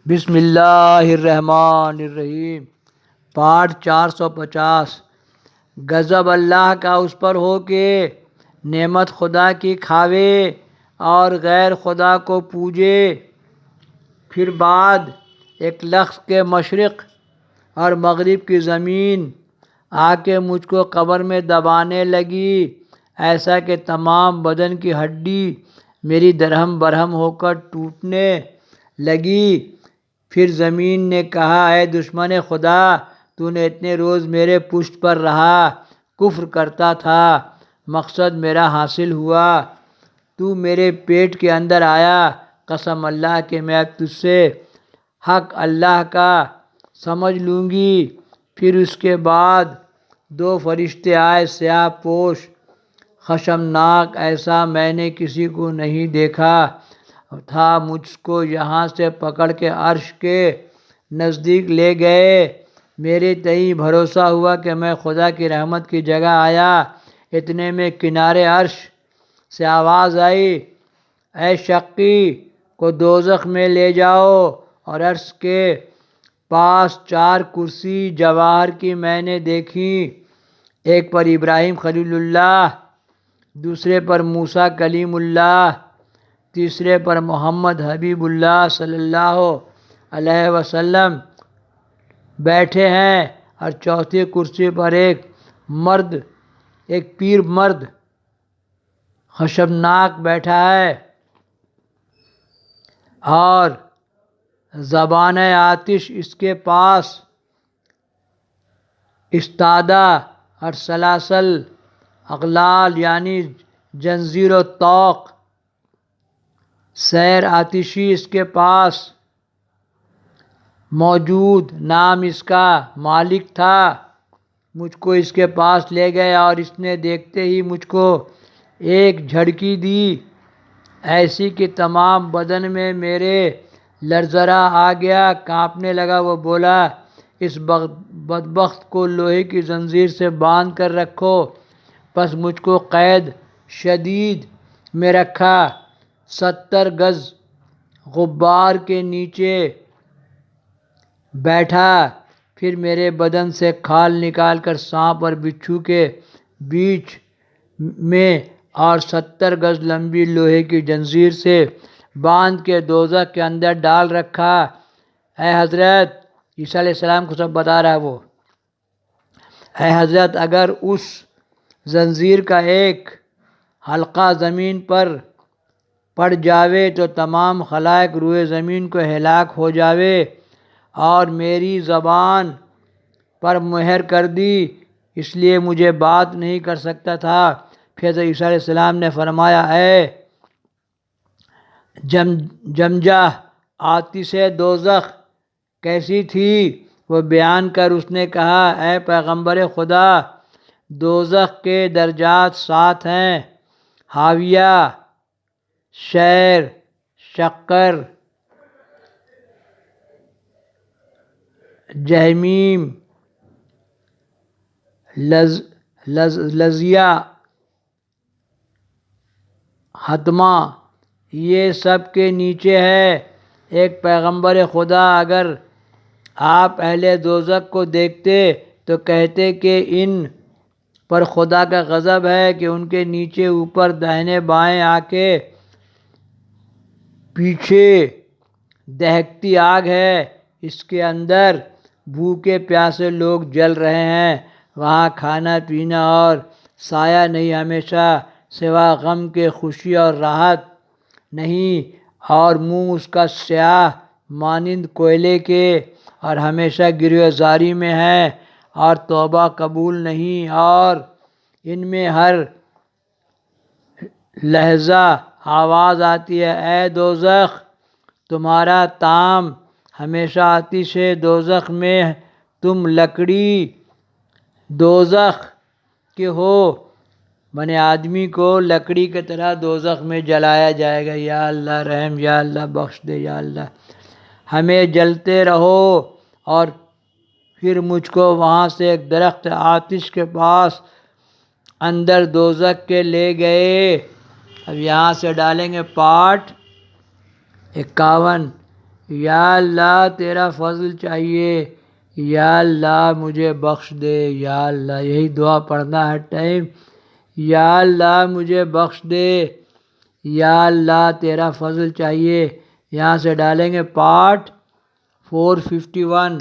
بسم اللہ الرحمن الرحیم۔ پارٹ 450۔ غضب اللہ کا اس پر ہو کہ نعمت خدا کی کھاوے اور غیر خدا کو پوجے۔ پھر بعد ایک لفظ کے مشرق اور مغرب کی زمین آ کے مجھ کو قبر میں دبانے لگی، ایسا کہ تمام بدن کی ہڈی میری درہم برہم ہو کر ٹوٹنے لگی۔ پھر زمین نے کہا، اے دشمن خدا، تو نے اتنے روز میرے پشت پر رہا، کفر کرتا تھا، مقصد میرا حاصل ہوا، تو میرے پیٹ کے اندر آیا، قسم اللہ کہ میں اب تجھ سے حق اللہ کا سمجھ لوں گی۔ پھر اس کے بعد دو فرشتے آئے، سیاہ پوش، خشمناک، ایسا میں نے کسی کو نہیں دیکھا تھا۔ مجھ کو یہاں سے پکڑ کے عرش کے نزدیک لے گئے۔ میرے تئیں بھروسہ ہوا کہ میں خدا کی رحمت کی جگہ آیا۔ اتنے میں کنارے عرش سے آواز آئی، اے شقی کو دوزخ میں لے جاؤ۔ اور عرش کے پاس 4 کرسی جواہر کی میں نے دیکھی، ایک پر ابراہیم خلیل اللہ، دوسرے پر موسیٰ کلیم اللہ، تیسرے پر محمد حبیب اللہ صلی اللہ علیہ وسلم بیٹھے ہیں، اور چوتھی کرسی پر ایک پیر مرد خشمناک بیٹھا ہے، اور زبان آتش اس کے پاس استادہ، اور سلاسل، اغلال یعنی زنجیر و طوق، سیر آتشی اس کے پاس موجود، نام اس کا مالک تھا۔ مجھ کو اس کے پاس لے گئے، اور اس نے دیکھتے ہی مجھ کو ایک جھڑکی دی، ایسی کہ تمام بدن میں میرے لرزرا آ گیا، کانپنے لگا۔ وہ بولا، اس بدبخت کو لوہے کی زنجیر سے باندھ کر رکھو۔ پس مجھ کو قید شدید میں رکھا، 70 گز غبار کے نیچے بیٹھا۔ پھر میرے بدن سے کھال نکال کر سانپ اور بچھو کے بیچ میں اور 70 گز لمبی لوہے کی زنجیر سے باندھ کے دوزخ کے اندر ڈال رکھا۔ اے حضرت، عیسیٰ علیہ السلام کو سب بتا رہا ہے وہ، اے حضرت، اگر اس زنجیر کا ایک حلقہ زمین پر پڑ جاوے تو تمام خلائق روئے زمین کو ہلاک ہو جاوے۔ اور میری زبان پر مہر کر دی، اس لیے مجھے بات نہیں کر سکتا تھا۔ پھر عیسیٰ علیہ السلام نے فرمایا، اے جمجہ، آتش دوزخ کیسی تھی؟ وہ بیان کر اس نے کہا، اے پیغمبر خدا، دوزخ کے درجات 7 ہیں: حاویہ، شیر، شقر، جہنم، لظیہ، حطمہ، یہ سب کے نیچے ہے۔ ایک پیغمبر خدا، اگر آپ اہل دوزخ کو دیکھتے تو کہتے کہ ان پر خدا کا غضب ہے، کہ ان کے نیچے، اوپر، داہنے بائیں آ کے پیچھے دہکتی آگ ہے، اس کے اندر بھوکے پیاسے لوگ جل رہے ہیں، وہاں کھانا پینا اور سایہ نہیں، ہمیشہ سوا غم کے خوشی اور راحت نہیں، اور منہ اس کا سیاہ مانند کوئلے کے، اور ہمیشہ گریہ زاری میں ہے، اور توبہ قبول نہیں، اور ان میں ہر لحظہ آواز آتی ہے، اے دوزخ، تمہارا طعام ہمیشہ آتش دوزخ میں، تم لکڑی دوزخ کے ہو۔ بنی آدمی کو لکڑی کی طرح دوزخ میں جلایا جائے گا۔ یا اللہ رحم، یا اللہ بخش دے، یا اللہ ہمیں جلتے رہو۔ اور پھر مجھ کو وہاں سے ایک درخت آتش کے پاس اندر دوزخ کے لے گئے۔ اب یہاں سے ڈالیں گے پارٹ 51۔ یا اللہ تیرا فضل چاہیے، یا اللہ مجھے بخش دے، یا اللہ یہی دعا پڑھنا ہر ٹائم، یا اللہ مجھے بخش دے، یا اللہ تیرا فضل چاہیے۔ یہاں سے ڈالیں گے پارٹ 451۔